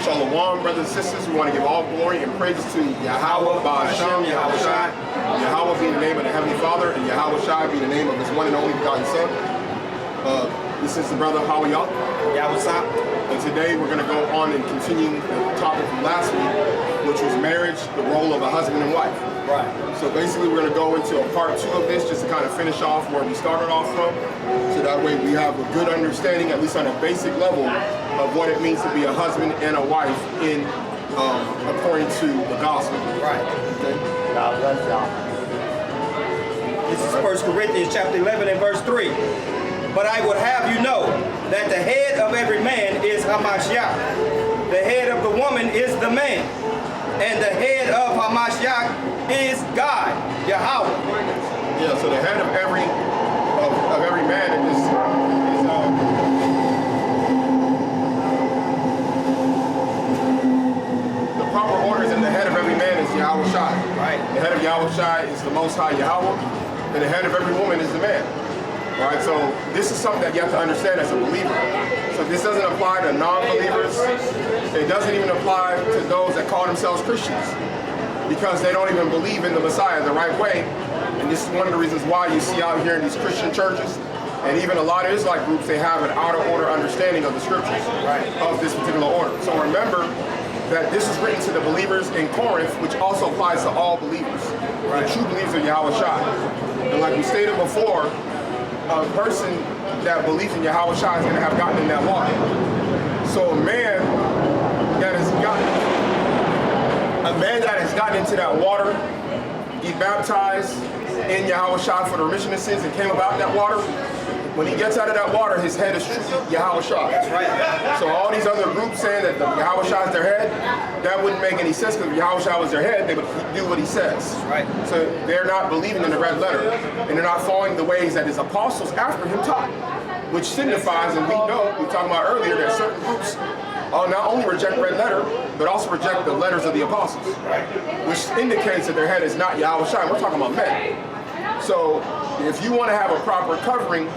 Shalom, brothers and sisters. We want to give all glory and praise to Yahweh, Ba'ashem, Yahawashi. Yahweh being the name of the Heavenly Father, and Yahawashi being the name of His one and only begotten Son. This is the brother Hawayah. And today we're going to go on and continue the topic from last week, which was marriage, the role of a husband and wife. Right. So basically we're going to go into a part 2 of this just to kind of finish off where we started off from. So that way we have a good understanding, at least on a basic level, of what it means to be a husband and a wife in according to the gospel. Right. Okay. God bless y'all. This is 1 Corinthians chapter 11 and verse 3. But I would have you know that the head of every man is Hamashiach. The head of the woman is the man. And the head of Hamashiach is God, Yahweh. Yeah, so the head of every man is the proper order is in the head of every man is Yahawashi. Right. The head of Yahawashi is the Most High Yahweh, and the head of every woman is the man. All right, so this is something that you have to understand as a believer. So this doesn't apply to non-believers. It doesn't even apply to those that call themselves Christians, because they don't even believe in the Messiah the right way. And this is one of the reasons why you see out here in these Christian churches, and even a lot of Israelite groups, they have an out-of-order understanding of the scriptures, right, of this particular order. So remember that this is written to the believers in Corinth, which also applies to all believers, right, the true believers of Yahawashi. And like we stated before, a person that believes in Yahawashi is going to have gotten in that water. So a man that has gotten into that water, he baptized in Yahawashi for the remission of sins and came about that water. When he gets out of that water, his head is truly Yahawashi. That's right. So all these other groups saying that Yahawashi is their head, that wouldn't make any sense, because if Yahawashi was their head, they would do what he says. That's right. So they're not believing in the red letter, and they're not following the ways that his apostles after him taught, which signifies, and we know, we talked about earlier, that certain groups not only reject red letter, but also reject the letters of the apostles, which indicates that their head is not Yahawashi. We're talking about men. So if you want to have a proper covering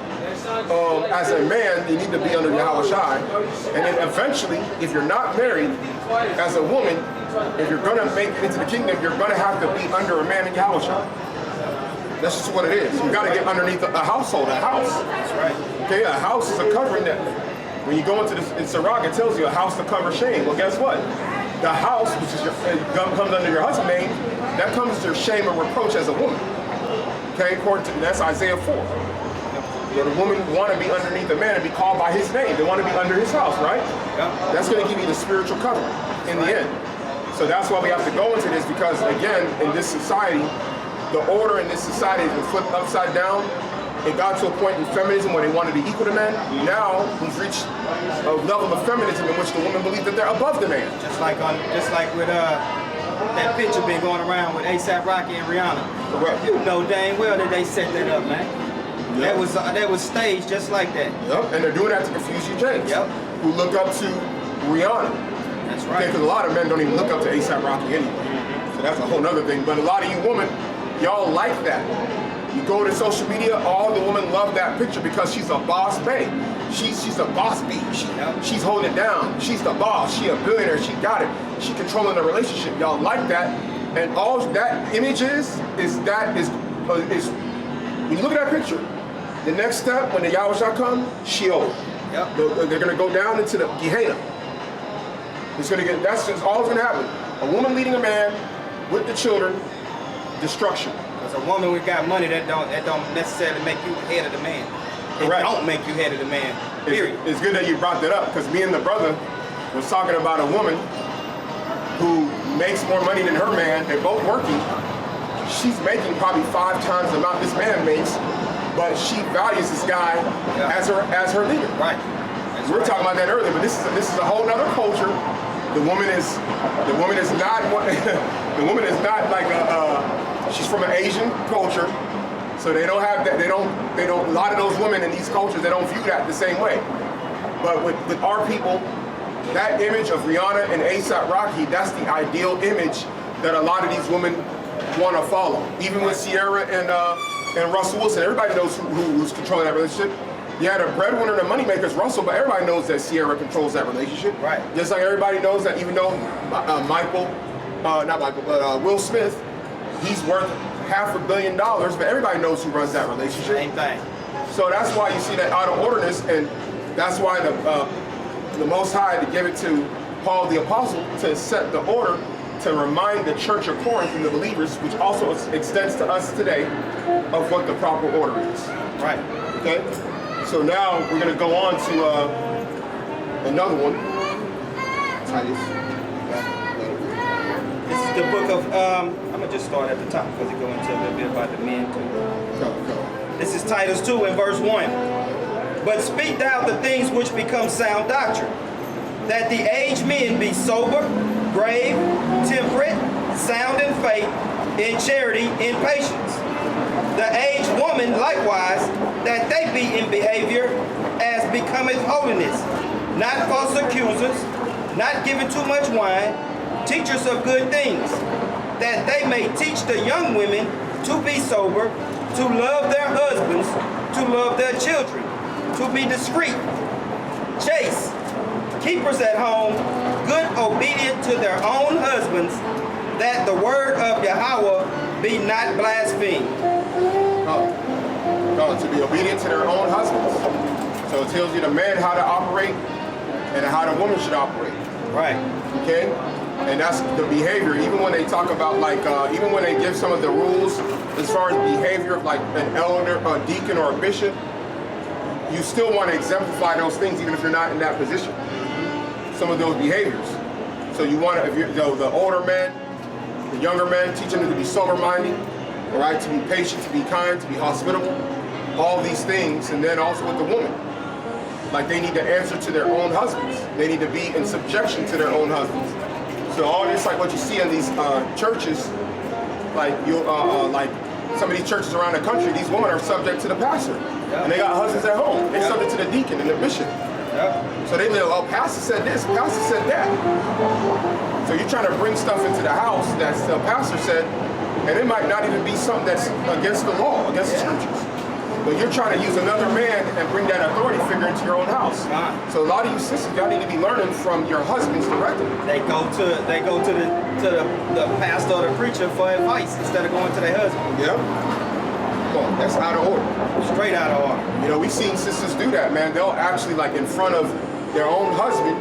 as a man, you need to be under Yahawashi. And then eventually, if you're not married, as a woman, if you're going to make it into the kingdom, you're going to have to be under a man in Yahawashi. That's just what it is. You got to get underneath a household, a house. That's right. Okay, a house is a covering that, when you go into this, in Sirach, it tells you a house to cover shame. Well, guess what? The house, which is comes under your husband's name, that comes to your shame and reproach as a woman. Okay, according to, that's Isaiah 4. Where the woman want to be underneath a man and be called by his name. They want to be under his house, right? Yeah. That's going to give you the spiritual covering in the end. So that's why we have to go into this, because again, in this society, the order in this society has been flipped upside down. It got to a point in feminism where they wanted to be equal to men. Now we've reached a level of feminism in which the women believe that they're above the man. Just like with that picture been going around with A$AP Rocky and Rihanna. Correct. You know dang well that they set that up, man. Yep. That was staged just like that. Yep. And they're doing that to confuse you, James. Yep. Who look up to Rihanna. That's right. Because a lot of men don't even look up to A$AP Rocky anyway. So that's a whole nother thing. But a lot of you women, y'all like that. You go to social media, all the women love that picture because she's a boss babe. She's a boss bee. She's holding it down. She's the boss. She a billionaire. She got it. She controlling the relationship. Y'all like that. And all that image is when you look at that picture, the next step when the Yahawashi come, Sheol. Yep. They're gonna go down into the Gehenna. That's just all that's gonna happen. A woman leading a man with the children, destruction. Because a woman with got money, that don't necessarily make you head of the man. Correct. It don't make you head of the man. Period. It's good that you brought that up, because me and the brother was talking about a woman who makes more money than her man. They're both working. She's making probably 5 times the amount this man makes, but she values this guy as her leader. Right. We were talking about that earlier, but this is a whole other culture. The woman is not like she's from an Asian culture, so they don't have that. They don't. A lot of those women in these cultures, they don't view that the same way. But with our people, that image of Rihanna and A$AP Rocky, that's the ideal image that a lot of these women want to follow. Even with Sierra and Russell Wilson, everybody knows who's controlling that relationship. Yeah, the breadwinner and the moneymaker is Russell, but everybody knows that Sierra controls that relationship. Right. Just like everybody knows that even though Will Smith, he's worth $500 million, but everybody knows who runs that relationship. Same thing. So that's why you see that out of orderness, and that's why the Most High had to give it to Paul the Apostle to set the order, to remind the church of Corinth and the believers, which also extends to us today, of what the proper order is. Right. Okay? So now we're going to go on to another one. Titus. This is the book of, I'm going to just start at the top because it goes into a little bit about the men too. Go. This is Titus 2 and verse 1. But speak thou the things which become sound doctrine, that the aged men be sober, grave, temperate, sound in faith, in charity, in patience. The aged woman likewise, that they be in behavior as becometh holiness, not false accusers, not giving too much wine, teachers of good things, that they may teach the young women to be sober, to love their husbands, to love their children, to be discreet, chaste, keepers at home, good, obedient to their own husbands, that the word of Yahweh be not blasphemed. To be obedient to their own husbands. So it tells you the man how to operate and how the woman should operate. Right. Okay? And that's the behavior. Even when they talk about even when they give some of the rules as far as behavior of like an elder, a deacon, or a bishop, you still want to exemplify those things even if you're not in that position. Some of those behaviors. So you want to, if you're the older man, the younger man, teach them to be sober-minded, all right, to be patient, to be kind, to be hospitable, all these things. And then also with the woman, like they need to answer to their own husbands. They need to be in subjection to their own husbands. So all this, like what you see in these churches, like like some of these churches around the country, these women are subject to the pastor, and they got husbands at home. They're subject to the deacon and the bishop. So they live, oh, pastor said this, pastor said that. So you're trying to bring stuff into the house that the pastor said, and it might not even be something that's against the law, against the scriptures. But you're trying to use another man and bring that authority figure into your own house. So a lot of you sisters, y'all need to be learning from your husbands directly. They go to the pastor or the preacher for advice instead of going to their husband. Yeah. Come on, that's out of order. Straight out of order. You know, we've seen sisters do that, man. They'll actually, like in front of their own husband,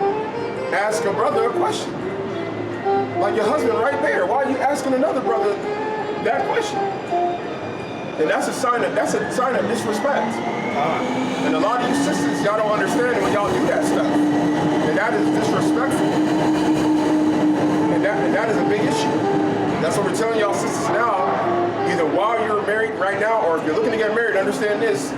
ask a brother a question. Like your husband right there. Why are you asking another brother that question? And that's a sign of disrespect. And a lot of you sisters, y'all don't understand it when y'all do that stuff. And that is disrespectful. And that is a big issue. That's what we're telling y'all sisters now. Either while you're married right now, or if you're looking to get married, understand this,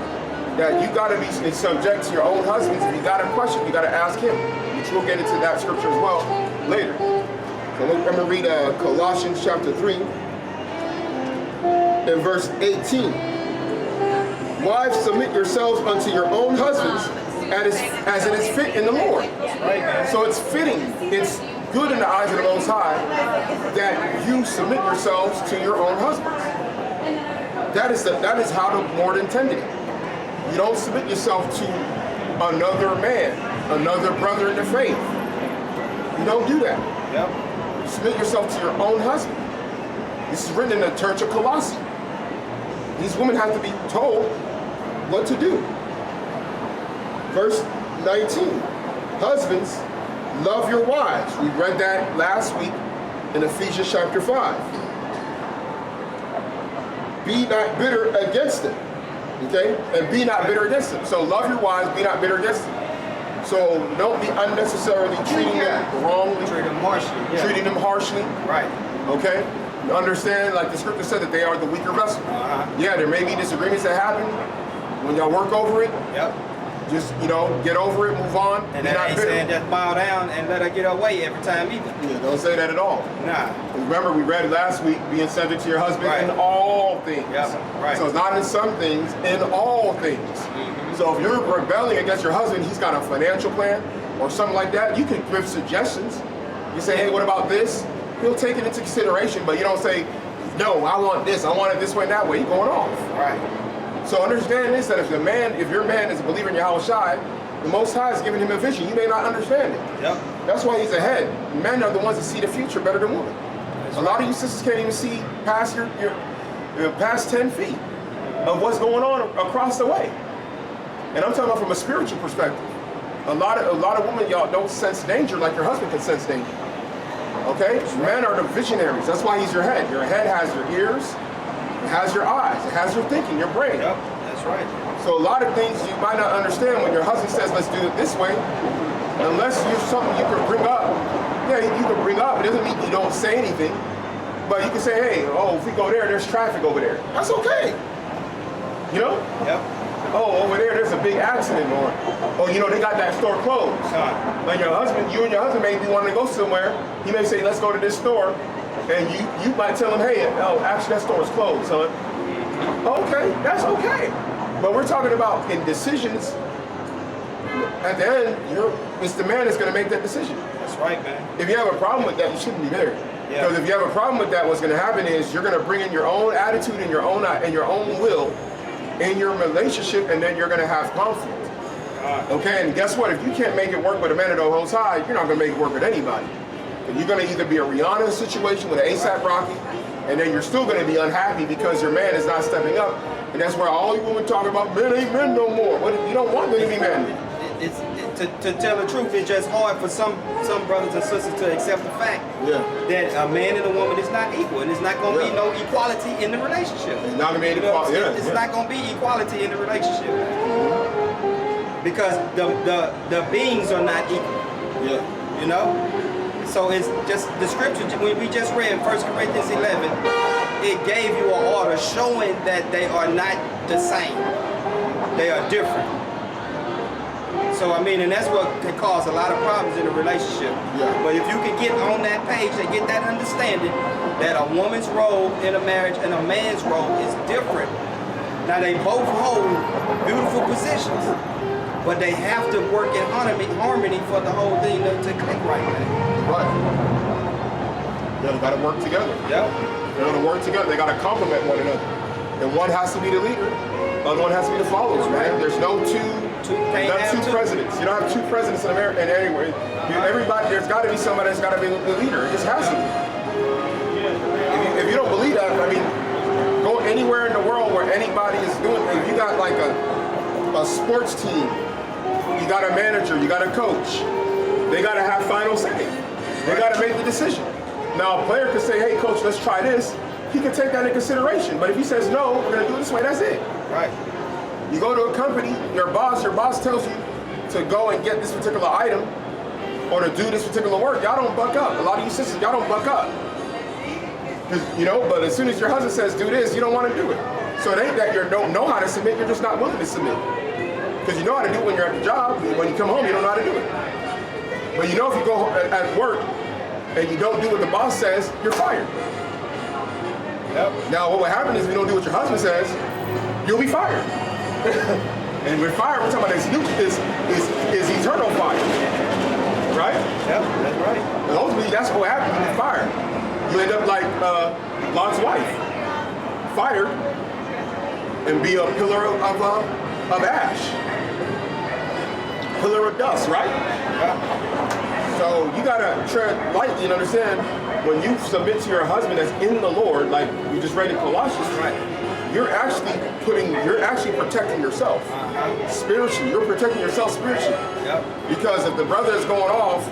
that you gotta be subject to your own husbands. If you got a question, you gotta ask him. Which we'll get into that scripture as well later. So I'm gonna read Colossians chapter 3. In verse 18, wives, submit yourselves unto your own husbands as it is fit in the Lord. So it's fitting, it's good in the eyes of the Most High that you submit yourselves to your own husbands. That is how the Lord intended it. You don't submit yourself to another man, another brother in the faith. You don't do that. Yep. Submit yourself to your own husband. This is written in the church of Colossae. These women have to be told what to do. Verse 19, husbands, love your wives. We read that last week in Ephesians chapter 5. Be not bitter against them. Okay? And be not bitter against them. So love your wives, be not bitter against them. So don't be unnecessarily treating them wrongly. Treat them harshly. Yeah. Treating them harshly. Right. Okay? Understand, like the scripture said, that they are the weaker vessel. Yeah, there may be disagreements that happen. When y'all work over it, Yep. just, get over it, move on. And that ain't saying just bow down and let her get her way every time either. Yeah, don't say that at all. Nah. Remember, we read last week, being subject to your husband in all things. Yep. Right. So it's not in some things, in all things. So if you're rebelling against your husband, he's got a financial plan or something like that, you can give suggestions. You say, hey, what about this? He'll take it into consideration, but you don't say, no, I want this, I want it this way and that way. You're going off. Right. So understand this, that if your man is a believer in Yahawashi, the Most High is giving him a vision. You may not understand it. Yep. That's why he's ahead. Men are the ones that see the future better than women. A lot of you sisters can't even see past your past 10 feet of what's going on across the way. And I'm talking about from a spiritual perspective. A lot of women, y'all, don't sense danger like your husband can sense danger. Okay? Men are the visionaries. That's why he's your head. Your head has your ears, it has your eyes, it has your thinking, your brain. Yep, that's right. So a lot of things you might not understand when your husband says, let's do it this way, unless you're something you can bring up. Yeah, you can bring up. It doesn't mean you don't say anything. But you can say, hey, oh, if we go there, there's traffic over there. That's okay. You know? Yep. Oh, over there's a big accident, or oh, you know, they got that store closed. Like you and your husband may be wanting to go somewhere. He may say, let's go to this store. And you might tell him, hey, oh, actually that store is closed, son. Okay, that's okay. But we're talking about in decisions. At the end, it's the man that's going to make that decision. That's right, man. If you have a problem with that, you shouldn't be there. Yeah. Because if you have a problem with that, what's going to happen is you're going to bring in your own attitude and your own will in your relationship, and then you're going to have conflict. Okay, and guess what? If you can't make it work with a man of the Most High, you're not going to make it work with anybody. And you're going to either be a Rihanna situation with an ASAP Rocky, and then you're still going to be unhappy because your man is not stepping up. And that's where all you women talk about, men ain't men no more. But you don't want them to be men. To tell the truth, it's just hard for some brothers and sisters to accept the fact that a man and a woman is not equal, and it's not going to be no equality in the relationship. It's not going to be equality. It's not going to be equality in the relationship because the beings are not equal. Yeah. You know. So it's just the scripture. When we just read 1 Corinthians 11, it gave you an order showing that they are not the same. They are different. So I mean, and that's what can cause a lot of problems in a relationship. Yeah. But if you can get on that page and get that understanding that a woman's role in a marriage and a man's role is different. Now they both hold beautiful positions, but they have to work in harmony for the whole thing to click right, man. Right. Yeah, they got to work together. Yep. They're going to work together. They got to complement one another. And one has to be the leader, the other one has to be the followers, man. There's no two presidents. You don't have two presidents in America and anywhere. Everybody, there's got to be somebody that's got to be the leader. It just has to be. If you don't believe that, I mean, go anywhere in the world where anybody is doing. If you got like a sports team, you got a manager, you got a coach. They got to have final say. They got to make the decision. Now, a player could say, "Hey, coach, let's try this." He can take that into consideration. But if he says no, we're going to do it this way. That's it. Right. You go to a company, your boss tells you to go and get this particular item or to do this particular work. Y'all don't buck up. A lot of you sisters, y'all don't buck up. You know, but as soon as your husband says do this, you don't want to do it. So it ain't that you don't know how to submit, you're just not willing to submit. Because you know how to do it when you're at the job, when you come home, you don't know how to do it. But you know if you go at work and you don't do what the boss says, you're fired. Yep. Now what will happen is if you don't do what your husband says, you'll be fired. And with fire, we're talking about is eternal fire. Right? Yep, that's right. And ultimately, that's what happens with fire. You end up like Lot's wife, fired, and be a pillar of ash, pillar of dust, right? Yep. So you gotta tread lightly and understand when you submit to your husband that's in the Lord, like we just read in Colossians, Right. You're actually protecting yourself spiritually. You're protecting yourself spiritually. Yep. Because if the brother is going off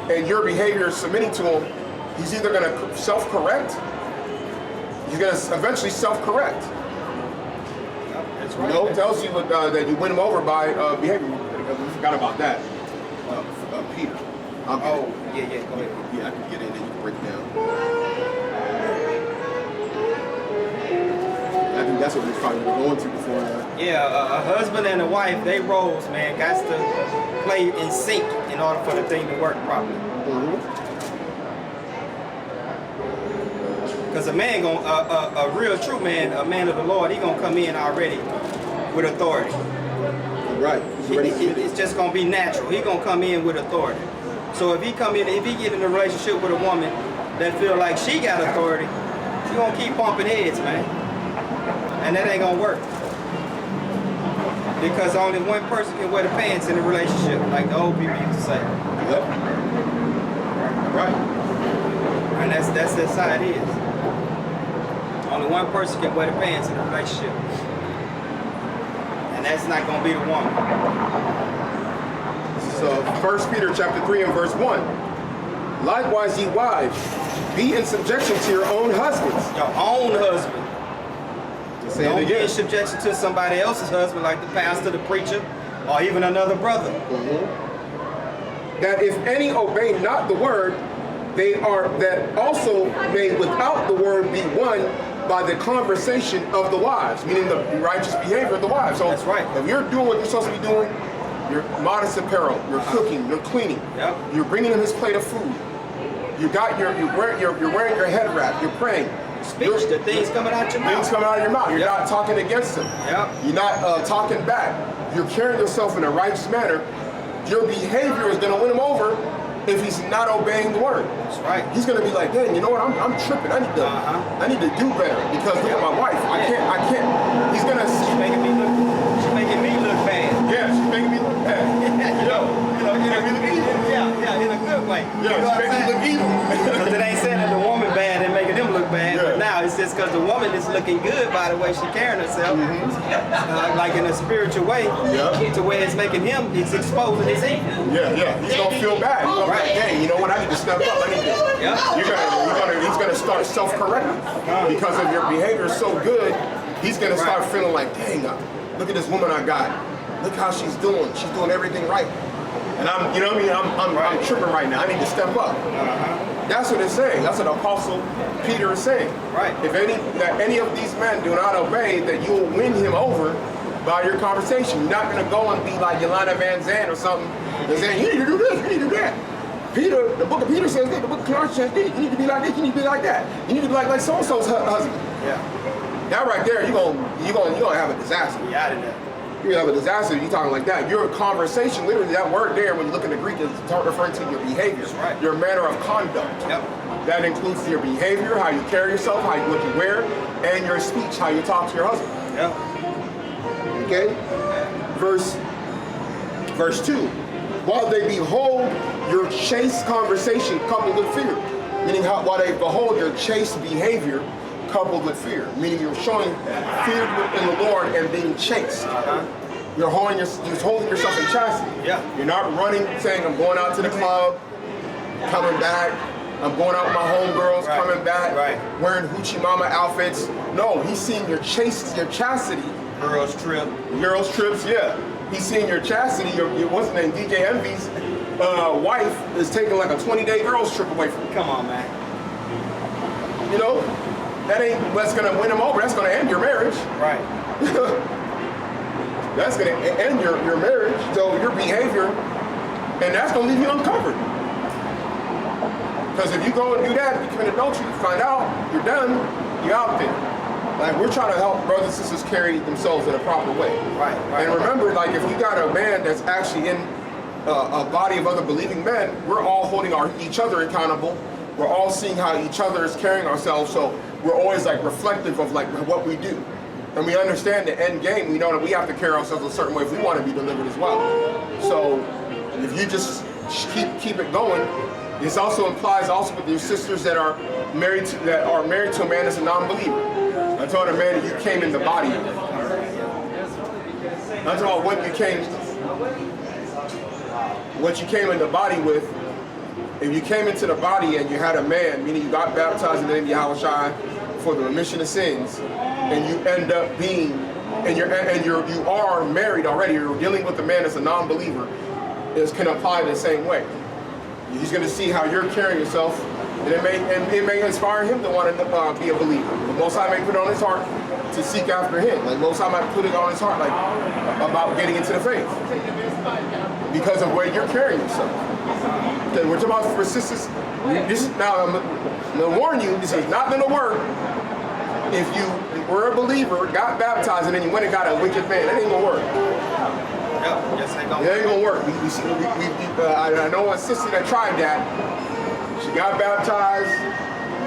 and your behavior is submitting to him, he's either going to self-correct, he's going to eventually self-correct. Yep. That's right. You know, it tells you that you win him over by behavior. We forgot about that. Peter. Yeah, go ahead. Yeah, I can get in and you can break it down. I think that's what we probably were going to before. Yeah, a husband and a wife, they roles, man, got to play in sync in order for the thing to work properly. Because a man, a real true man, a man of the Lord, he gonna come in already with authority. Right. It's just gonna be natural. He gonna come in with authority. So if he get in a relationship with a woman that feel like she got authority, she gonna keep pumping heads, man. And that ain't gonna work. Because only one person can wear the pants in a relationship, like the old people used to say. Yep. Right. And that's how it is. Only one person can wear the pants in a relationship. And that's not gonna be the woman. So 1 Peter chapter 3 and verse 1. Likewise, ye wives, be in subjection to your own husbands. Your own husband. Say Don't it be in again. subjection to somebody else's husband, like the pastor, the preacher, or even another brother. That if any obey not the word, they are that also may without the word be won by the conversation of the wives, meaning the righteous behavior of the wives. So That's right. if you're doing what you're supposed to be doing, you're modest apparel, you're cooking, you're cleaning, Yep. you're bringing him his plate of food, you're wearing your head wrap, you're praying. Speech, the things coming out your Things mouth. coming out of your mouth. You're Yep. not talking against him. Yep. You're not talking back. You're carrying yourself in a righteous manner. Your behavior is going to win him over if he's not obeying the word. That's right. He's going to be like, dang, you know what? I'm tripping. I need to do better because look at my wife. I can't. He's going to. She's making me look bad. Yeah, she's making me look bad. Yeah, in a good way. Yeah, she's making me look evil. Because it ain't saying that the woman bad and making them look bad, Yeah. but now it's just because the woman is looking good by the way she's carrying herself, like in a spiritual way, Yeah. to where it's making him, it's exposing his evil. Yeah. He's going to feel bad. He's going to be like, dang, you know what? I need to step up. I need to. Yeah. He's going to start self-correcting because of your behavior so good. He's going to start feeling like, dang, look at this woman I got. Look how she's doing. She's doing everything right. And I'm tripping right now. I need to step up. That's what it's saying. That's what Apostle Peter is saying. Right. If any of these men do not obey, that you will win him over by your conversation. You're not going to go and be like Yolanda Van Zandt or something and saying, you need to do this, you need to do that. Peter, the book of Peter says that, the book of Colossians says that. You need to be like this, you need to be like that. You need to be like so-and-so's husband. Yeah. That right there, you're gonna have a disaster. Be out of there. You're gonna have a disaster if you're talking like that. Your conversation, literally that word there, when you look in the Greek, is referring to your behavior, right. your manner of conduct. Yep. That includes your behavior, how you carry yourself, what you wear, and your speech, how you talk to your husband. Yeah. Okay? Verse 2. While they behold your chaste conversation coupled with fear. Meaning while they behold your chaste behavior coupled with fear. Meaning you're showing fear in the Lord and being chaste. You're holding yourself in chastity. Yeah. You're not running saying, I'm going out to the club, coming back. I'm going out with my homegirls, coming back, wearing hoochie mama outfits. No, he's seeing your chastity. Girls trip. Girls trips, yeah. He's seeing your chastity. Your what's the name? DJ Envy's wife is taking like a 20-day girls trip away from you. Come on, man. You know, that ain't what's gonna win him over. That's gonna end your marriage. Right. That's gonna end your marriage. So your behavior, and that's gonna leave you uncovered. Because if you go and do that, you commit adultery, you find out, you're done, you're out there. Like, we're trying to help brothers and sisters carry themselves in a proper way. Right. And remember, like, if you got a man that's actually in a body of other believing men, we're all holding each other accountable. We're all seeing how each other is carrying ourselves, so we're always like reflective of like what we do. And we understand the end game. We know that we have to carry ourselves a certain way if we want to be delivered as well. So if you just keep it going, this also implies also with your sisters that are married to a man that's a non-believer. I'm talking a man that you came in the body with. I'm talking about what you came in the body with. If you came into the body and you had a man, meaning you got baptized in the name of Yahawashi for the remission of sins, and you end up being, you are married already, you're dealing with a man that's a non-believer, this can apply the same way. He's going to see how you're carrying yourself, and it may inspire him to want to be a believer. But Most High may put it on his heart to seek after him. Like Most High might put it on his heart, like about getting into the faith, because of where you're carrying yourself. Okay, we're talking about for sisters. Now I'm going to warn you. This is not going to work. If you were a believer, got baptized, and then you went and got a wicked man, that ain't going to work. Yes, It ain't gonna work. I know a sister that tried that. She got baptized,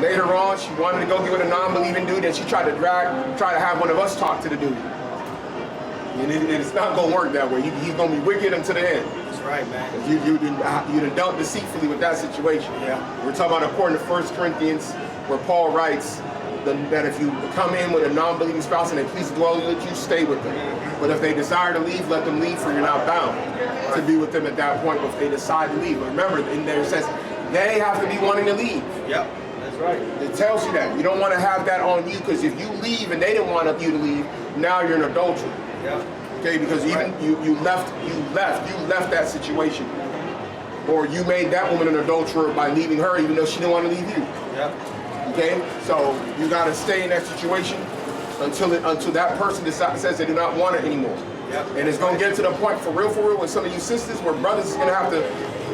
Later on, she wanted to go get with a non-believing dude, and she tried to have one of us talk to the dude. And it's not gonna work that way. He's gonna be wicked until the end. That's right, man. You done dealt deceitfully with that situation. Yeah. We're talking about according to 1 Corinthians, where Paul writes that if you come in with a non-believing spouse and they please dwell with you, stay with them. But if they desire to leave, let them leave, for you're not bound to be with them at that point if they decide to leave. But remember, in there it says they have to be wanting to leave. Yep, that's right. It tells you that. You don't want to have that on you, because if you leave and they didn't want you to leave, now you're an adulterer. Yep. Okay, because even you left that situation. Or you made that woman an adulterer by leaving her even though she didn't want to leave you. Yep. Okay? So you gotta stay in that situation until that person says they do not want it anymore. Yep. And it's gonna get to the point for real with some of you sisters where brothers is gonna have to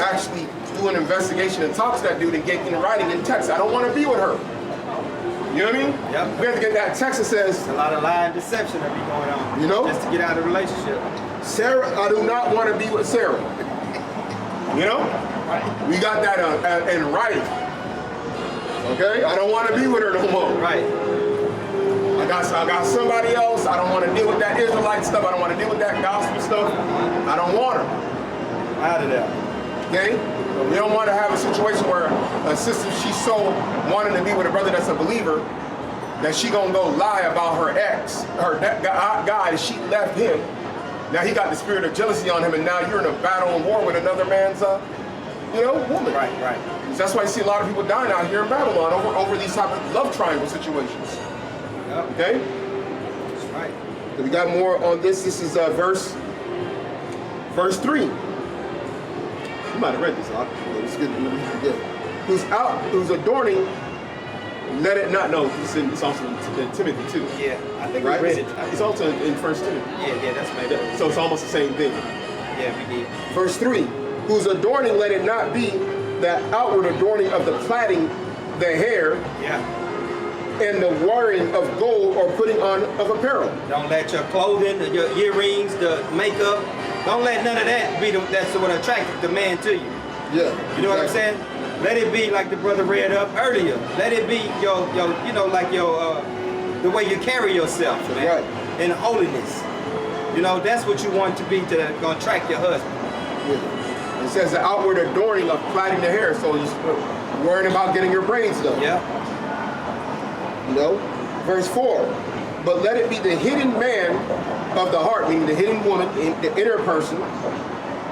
actually do an investigation and talk to that dude and get in writing and text. I don't want to be with her. You know what I mean? Yep. We have to get that text that says, a lot of lie and deception that be going on. You know? Just to get out of the relationship. Sarah, I do not want to be with Sarah. You know? Right. We got that in writing. Okay? I don't want to be with her no more. Right. I got somebody else. I don't want to deal with that Israelite stuff. I don't want to deal with that gospel stuff. I don't want her. Out of there. Okay? We don't want to have a situation where a sister, she's so wanting to be with a brother that's a believer that she gonna go lie about her ex, that guy, she left him. Now he got the spirit of jealousy on him, and now you're in a battle and war with another man's, woman. Right, right. That's why you see a lot of people dying out here in Babylon over these type of love triangle situations. Yep. Okay? That's right. So we got more on this. This is verse 3. You might have read this, Doc. It's good. Who's adorning, let it not know. It's also in Timothy too. Yeah, I think right? we read it. It's also in 1 Timothy. Yeah, that's maybe. So it's almost the same thing. Yeah, we did. Verse 3. Whose adorning, let it not be that outward adorning of the plaiting the hair. Yeah. And the wearing of gold or putting on of apparel. Don't let your clothing, your earrings, the makeup, don't let none of that be that's what attracted the man to you. Yeah. You know what I'm saying? Let it be like the brother read up earlier. Let it be your the way you carry yourself, man. Right. In holiness. You know, that's what you want to be gonna attract your husband. Yeah. It says the outward adorning of plaiting the hair, so you're worrying about getting your braids done. Yeah. You know? Verse 4. But let it be the hidden man of the heart, meaning the hidden woman, in the inner person,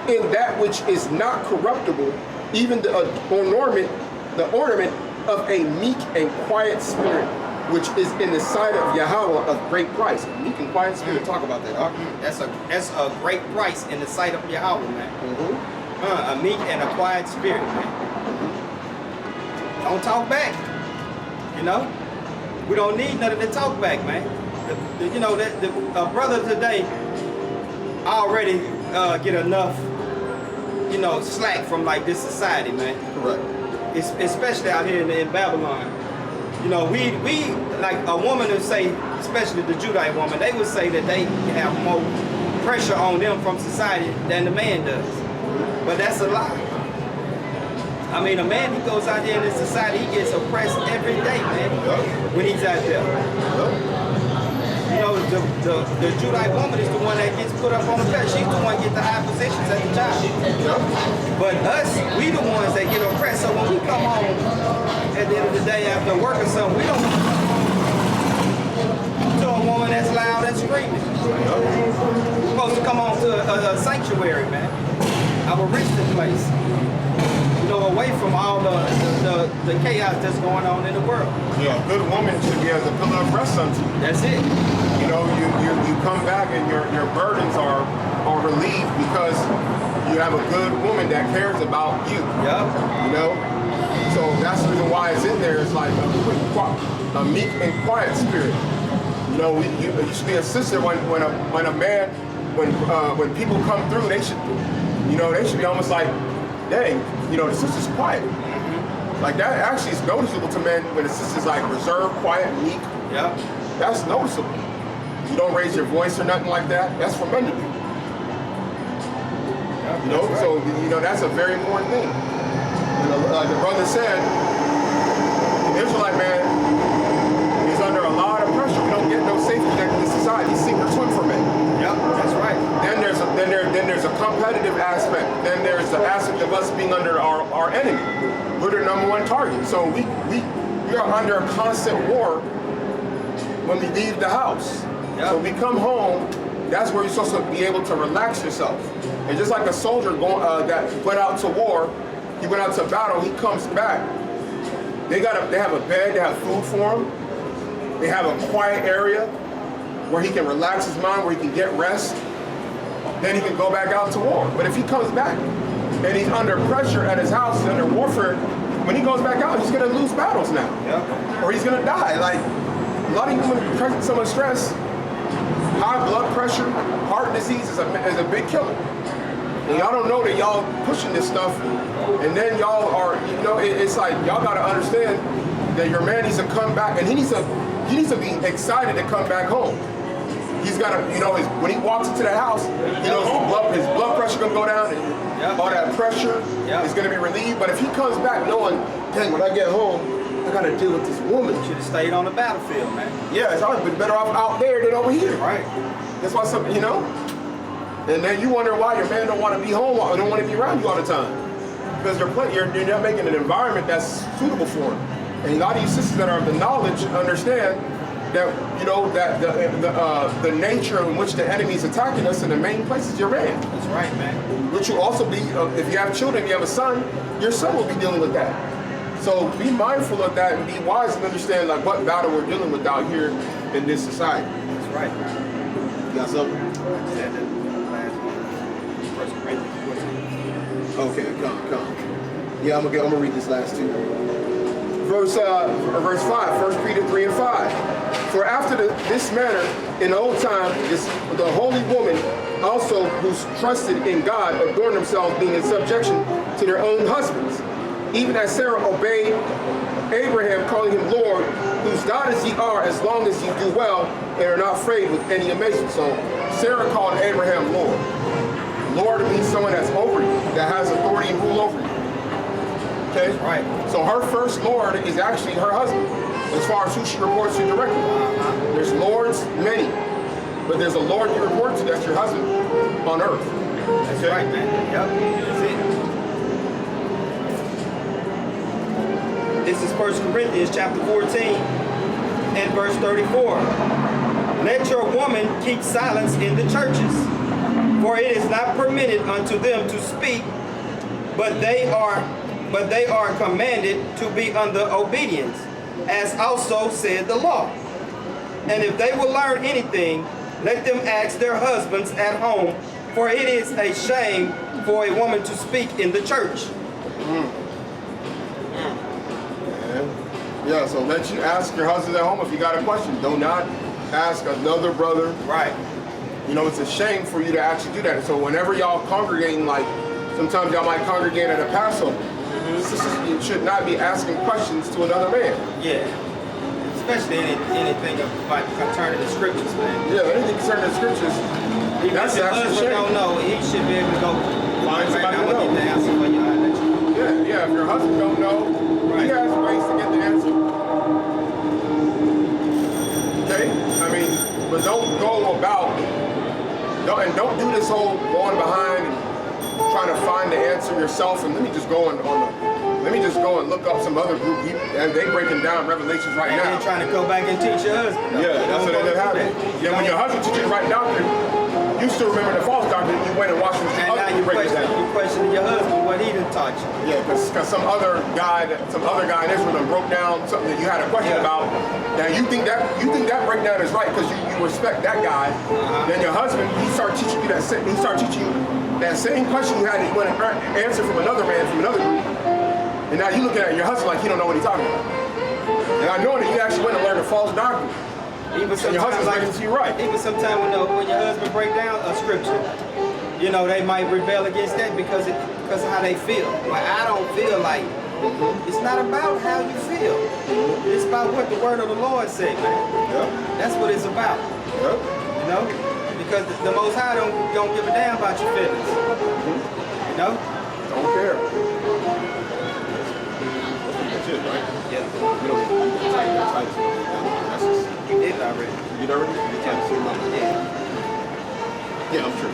in that which is not corruptible, even the ornament of a meek and quiet spirit, which is in the sight of Yahweh of great price. A meek and quiet spirit. Talk about that, huh? That's a great price in the sight of Yahweh, man. Mm-hmm. A meek and a quiet spirit, man. Don't talk back. You know? We don't need none of the talk back, man. The brother today already get enough, slack from like this society, man. Correct. Especially out here in Babylon. You know, we like a woman would say, especially the Judite woman, they would say that they have more pressure on them from society than the man does. But that's a lie. I mean, a man, he goes out there in this society, he gets oppressed every day, man, when he's out there. You know, the Judite woman is the one that gets put up on the bed. She's the one that gets the high positions at the job. But us, we the ones that get oppressed. So when we come home at the end of the day after work or something, we don't to a woman that's loud and screaming. We're supposed to come home to a sanctuary, man. Our resting place. Away from all the chaos that's going on in the world. Yeah, a good woman should be as a pillar of rest unto you. That's it. You know, you come back and your burdens are relieved because you have a good woman that cares about you. Yeah. You know? So that's the reason why it's in there. It's like a meek and quiet spirit. You know, you should be a sister when a man, when people come through, they should be almost like, dang, the sister's quiet. Like that actually is noticeable to men when the sister's like reserved, quiet, meek. Yeah. That's noticeable. You don't raise your voice or nothing like that. That's for men to do. Yeah, right. So that's a very important thing. Like the brother said, Israelite man is under a lot of pressure. We don't get no safety net in this society. He's sink or swim for men. Yep, that's right. Then there's a competitive aspect. Then there's the aspect of us being under our enemy. We're their number one target. So we are under a constant war when we leave the house. Yep. So we come home, that's where you're supposed to be able to relax yourself. And just like a soldier that went out to war, he went out to battle, he comes back. They have a bed, they have food for him. They have a quiet area where he can relax his mind, where he can get rest. Then he can go back out to war. But if he comes back and he's under pressure at his house, he's under warfare, when he goes back out, he's gonna lose battles now. Yep. Or he's gonna die. Like, a lot of people present so much stress. High blood pressure, heart disease is a big killer. And y'all don't know that y'all pushing this stuff, and then y'all are, it's like y'all gotta understand that your man needs to come back, and he needs to be excited to come back home. He's gotta, when he walks into the house, he knows his blood pressure gonna go down, and all that pressure is gonna be relieved. But if he comes back knowing, dang, when I get home, I gotta deal with this woman. Should have stayed on the battlefield, man. Yeah, it's always been better off out there than over here. Right. That's why and then you wonder why your man don't want to be home or don't want to be around you all the time. Because you're not making an environment that's suitable for him. And a lot of you sisters that are of the knowledge understand that, that the nature in which the enemy is attacking us in the main place is your man. That's right, man. Which will also be, if you have children, if you have a son, your son will be dealing with that. So be mindful of that and be wise and understand like what battle we're dealing with out here in this society. That's right. You got something? Okay, come. Yeah, I'm gonna read this last two. Verse 5, 1 Peter 3 and 5. For after this manner, in the old time, the holy woman also who's trusted in God adorned themselves being in subjection to their own husbands. Even as Sarah obeyed Abraham, calling him Lord, whose daughters ye are, as long as ye do well and are not afraid with any amazement. So Sarah called Abraham Lord. Lord means someone that's over you, that has authority and rule over you. Okay? Right. So her first Lord is actually her husband, as far as who she reports to directly. There's lords, many, but there's a Lord you report to that's your husband on earth. That's right, man. Yep. That's it. This is 1 Corinthians chapter 14 and verse 34. Let your woman keep silence in the churches, for it is not permitted unto them to speak, but they are commanded to be under obedience, as also said the law. And if they will learn anything, let them ask their husbands at home, for it is a shame for a woman to speak in the church. Yeah, so let you ask your husband at home if you got a question. Do not ask another brother. Right. It's a shame for you to actually do that. So whenever y'all congregating, like sometimes y'all might congregate at a Passover, sisters, you should not be asking questions to another man. Yeah. Especially anything about concerning the scriptures, man. Yeah, anything concerning the scriptures. Even if your husband don't know, he should be able to go find somebody to know. Get the answer for you. Yeah, if your husband don't know, he has ways to get the answer. Okay? But don't go about, don't do this whole going behind and trying to find the answer yourself. And let me just go and look up some other group, and they breaking down Revelations right now. And trying to go back and teach your husband. Yeah, that's what ended up happening. Yeah, when your husband teaches right doctrine, you still remember the false doctrine, you went and watched them. And now you question your husband, what he done taught you. Yeah, because some other guy in Israel done broke down something that you had a question about. Now you think that breakdown is right because you respect that guy. Then your husband, he started teaching you that same question you had that you went and answered from another man from another group. And now you looking at your husband like he don't know what he's talking about. And I know that you actually went and learned a false doctrine. Even your husband's like to you right. Even sometimes when your husband break down a scripture, they might rebel against that because of how they feel. But I don't feel like it's not about how you feel. It's about what the word of the Lord said, man. Yep. That's what it's about. Yep. Because the Most High don't give a damn about your feelings. Don't care. That's it, right? Yeah. read already? Yeah, I'm sure.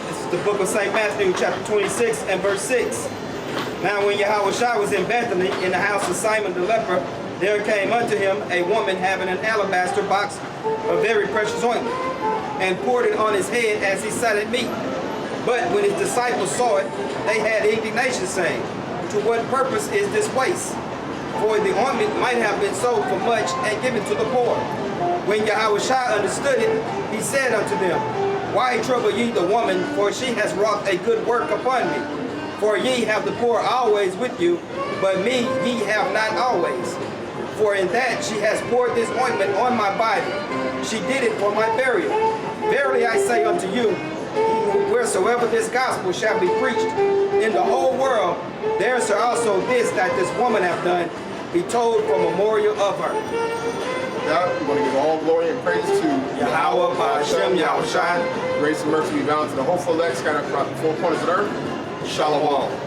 This is the book of St. Matthew, chapter 26 and verse 6. Now when Yahawashi was in Bethany, in the house of Simon the leper, there came unto him a woman having an alabaster box of very precious ointment, and poured it on his head as he sat at meat. But when his disciples saw it, they had indignation, saying, to what purpose is this waste? For the ointment might have been sold for much and given to the poor. When Yahawashi understood it, he said unto them, why trouble ye the woman, for she has wrought a good work upon me? For ye have the poor always with you, but me ye have not always. For in that she has poured this ointment on my body, she did it for my burial. Verily I say unto you, wheresoever this gospel shall be preached in the whole world, there shall also this that this woman hath done be told for memorial of her. God, we want to give all glory and praise to Yahweh, Ba'ashem, Yahushai. Grace and mercy be bound to the hopeful elect scattered throughout the four corners of the earth. Shalom.